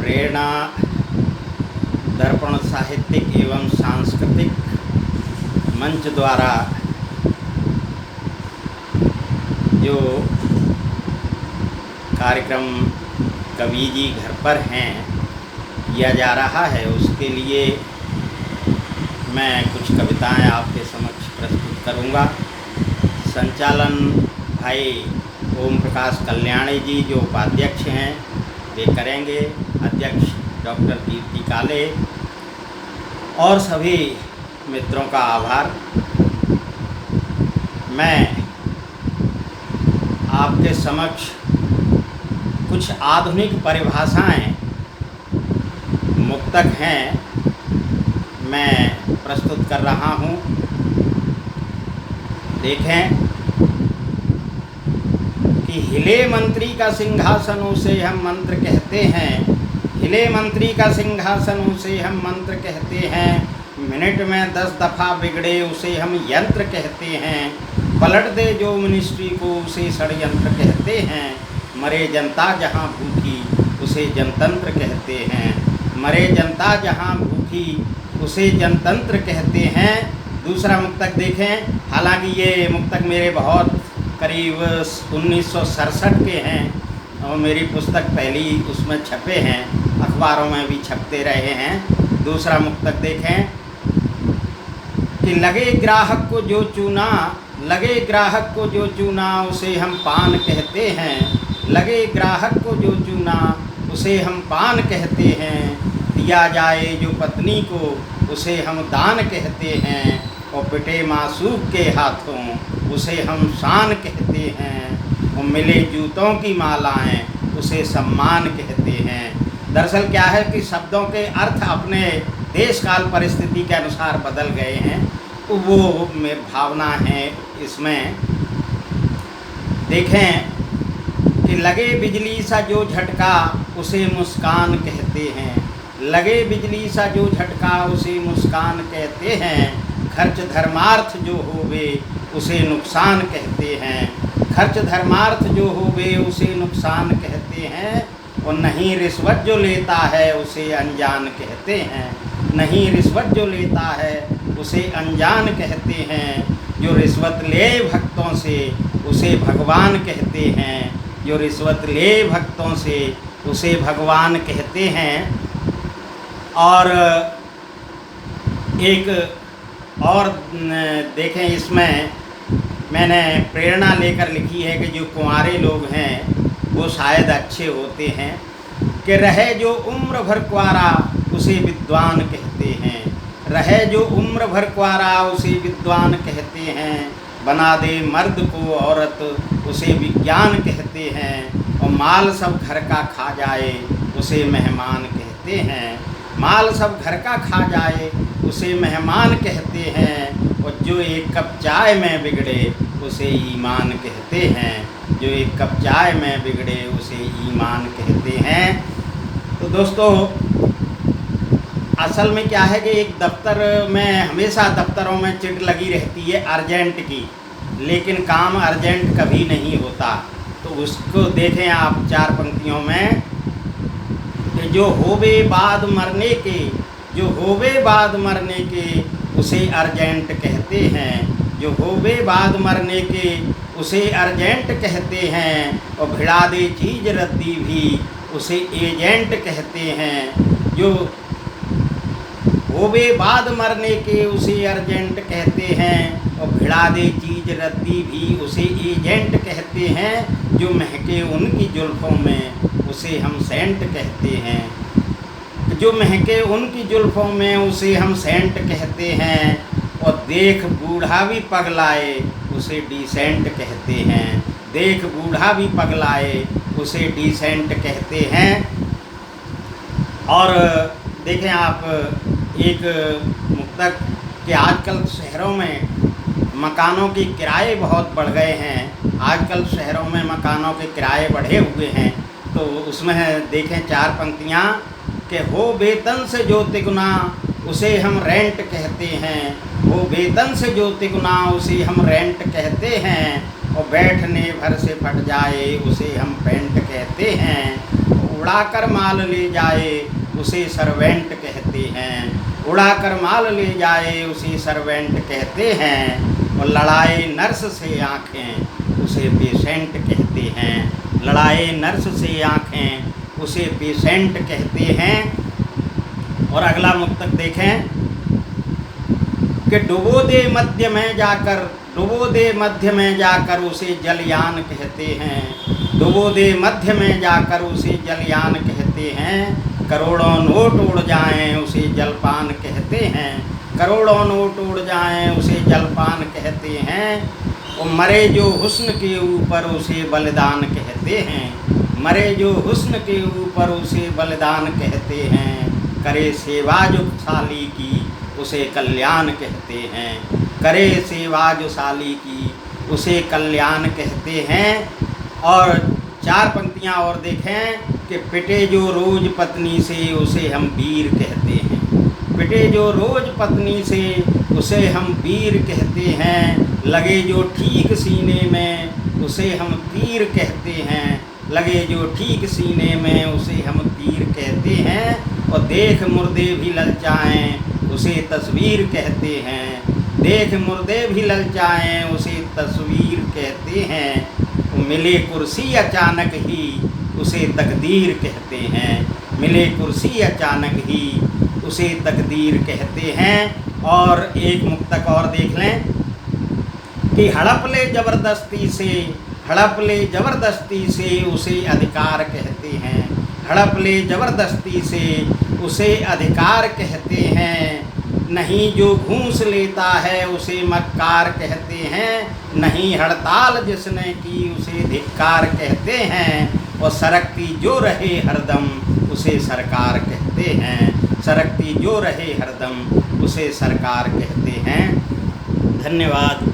प्रेरणा दर्पण साहित्यिक एवं सांस्कृतिक मंच द्वारा जो कार्यक्रम कवि जी घर पर हैं किया जा रहा है, उसके लिए मैं कुछ कविताएं आपके समक्ष प्रस्तुत करूंगा। संचालन भाई ओम प्रकाश कल्याणी जी जो उपाध्यक्ष हैं वे करेंगे, अध्यक्ष डॉक्टर कीर्ति काले और सभी मित्रों का आभार। मैं आपके समक्ष कुछ आधुनिक परिभाषाएं मुक्तक हैं मैं प्रस्तुत कर रहा हूं। देखें कि हिले मंत्री का सिंहासन उसे हम मंत्र कहते हैं, हिले मंत्री का सिंहासन उसे हम मंत्र कहते हैं, मिनट में 10 दफ़ा बिगड़े उसे हम यंत्र कहते हैं, पलट दे जो मिनिस्ट्री को उसे षड्यंत्र कहते हैं, मरे जनता जहां भूखी उसे जनतंत्र कहते हैं, मरे जनता जहां भूखी उसे जनतंत्र कहते हैं। दूसरा मुक्तक देखें, हालांकि ये मुक्तक मेरे बहुत करीब 1967 के हैं और मेरी पुस्तक पहली उसमें छपे हैं, अखबारों में भी छपते रहे हैं। दूसरा मुक्तक देखें कि लगे ग्राहक को जो चूना, लगे ग्राहक को जो चूना उसे हम पान कहते हैं, लगे ग्राहक को जो चूना उसे हम पान कहते हैं, दिया जाए जो पत्नी को उसे हम दान कहते हैं, और पिटे मासूक के हाथों उसे हम शान कहते हैं, और मिले जूतों की मालाएं उसे सम्मान कहते हैं। दरअसल क्या है कि शब्दों के अर्थ अपने देश काल परिस्थिति के अनुसार बदल गए हैं, तो वो में भावना है इसमें। देखें कि लगे बिजली सा जो झटका उसे मुस्कान कहते हैं, लगे बिजली सा जो झटका उसे मुस्कान कहते हैं, खर्च धर्मार्थ जो होवे उसे नुकसान कहते हैं, खर्च धर्मार्थ जो होवे उसे नुकसान कहते हैं, और नहीं रिश्वत जो लेता है उसे अनजान कहते हैं, नहीं रिश्वत जो लेता है उसे अनजान कहते हैं, जो रिश्वत ले भक्तों से उसे भगवान कहते हैं, जो रिश्वत ले भक्तों से उसे भगवान कहते हैं। और एक और देखें, इसमें मैंने प्रेरणा लेकर लिखी है कि जो कुंवारे लोग हैं वो शायद अच्छे होते हैं, कि रहे जो उम्र भर कुंवारा उसे विद्वान कहते हैं, रहे जो उम्र भर कुंवारा उसे विद्वान कहते हैं, बना दे मर्द को औरत उसे विज्ञान कहते हैं, और माल सब घर का खा जाए उसे मेहमान कहते हैं, माल सब घर का खा जाए उसे मेहमान कहते हैं, और जो एक कप चाय में बिगड़े उसे ईमान कहते हैं, जो एक कप चाय में बिगड़े उसे ईमान कहते हैं। तो दोस्तों, असल में क्या है कि एक दफ्तर में हमेशा दफ्तरों में चिट लगी रहती है अर्जेंट की, लेकिन काम अर्जेंट कभी नहीं होता। तो उसको देखें आप 4 पंक्तियों में कि जो होवे बाद मरने के, जो होवे बाद मरने के उसे अर्जेंट कहते हैं, जो होवे बाद मरने के उसे अर्जेंट कहते हैं, और भिड़ा दे चीज रद्दी भी उसे एजेंट कहते हैं, जो होवे बाद मरने के उसे अर्जेंट कहते हैं, और भिड़ा दे चीज रद्दी भी उसे एजेंट कहते हैं, जो महके उनकी जुल्फ़ों में उसे हम सेंट कहते हैं, जो महके उनकी जुल्फ़ों में उसे हम सेंट कहते हैं, और देख बूढ़ा भी पगलाए उसे डिसेंट कहते हैं, देख बूढ़ा भी पगलाए उसे डिसेंट कहते हैं। और देखें आप एक मुक्तक कि आजकल शहरों में मकानों के किराए बहुत बढ़ गए हैं, आजकल शहरों में मकानों के किराए बढ़े हुए हैं। तो उसमें देखें 4 पंक्तियाँ कि हो वेतन से जो तिगुना उसे हम रेंट कहते हैं, वो वेतन से जो तिगुना उसे हम रेंट कहते हैं, और बैठने भर से फट जाए उसे हम पेंट कहते हैं, उड़ाकर माल ले जाए उसे सर्वेंट कहते हैं। उड़ाकर माल ले जाए उसे सर्वेंट कहते हैं। और लड़ाए नर्स से आँखें उसे पेशेंट कहते हैं। लड़ाए नर्स से आँखें उसे पेशेंट कहते हैं। और अगला मुक्तक देखें कि डुबो दे मध्य में जाकर, डुबो दे मध्य में जाकर उसे जलयान कहते हैं। डुबो दे मध्य में जाकर उसे जलयान कहते हैं। करोड़ों नोट उड़ जाएं उसे जलपान कहते हैं। करोड़ों नोट उड़ जाएं उसे जलपान कहते हैं। और मरे जो हुस्न के ऊपर उसे बलिदान कहते हैं। मरे जो हुस्न के ऊपर उसे बलिदान कहते हैं। करे सेवा जो साली की उसे कल्याण कहते हैं। करे सेवा जो साली की उसे कल्याण कहते हैं। और 4 पंक्तियाँ और देखें कि पिटे जो रोज पत्नी से उसे हम वीर कहते हैं। पिटे जो रोज पत्नी से उसे हम वीर कहते हैं। लगे जो ठीक सीने में उसे हम तीर कहते हैं। लगे जो ठीक सीने में उसे हम तीर कहते हैं। और देख मुर्दे भी ललचाएं उसे तस्वीर कहते हैं। देख मुर्दे भी ललचाएं उसे तस्वीर कहते हैं। मिले कुर्सी अचानक ही उसे तकदीर कहते हैं। मिले कुर्सी अचानक ही उसे तकदीर कहते हैं। और एक मुक्तक और देख लें कि हड़प ले ज़बरदस्ती से, हड़प ले ज़बरदस्ती से उसे अधिकार कहते हैं। हड़प ले ज़बरदस्ती से उसे अधिकार कहते हैं। नहीं जो घूस लेता है उसे मक्कार कहते हैं। नहीं हड़ताल जिसने की उसे धिक्कार कहते हैं। और सरकती जो रहे हरदम उसे सरकार कहते हैं। सरकती जो रहे हरदम उसे सरकार कहते हैं। धन्यवाद।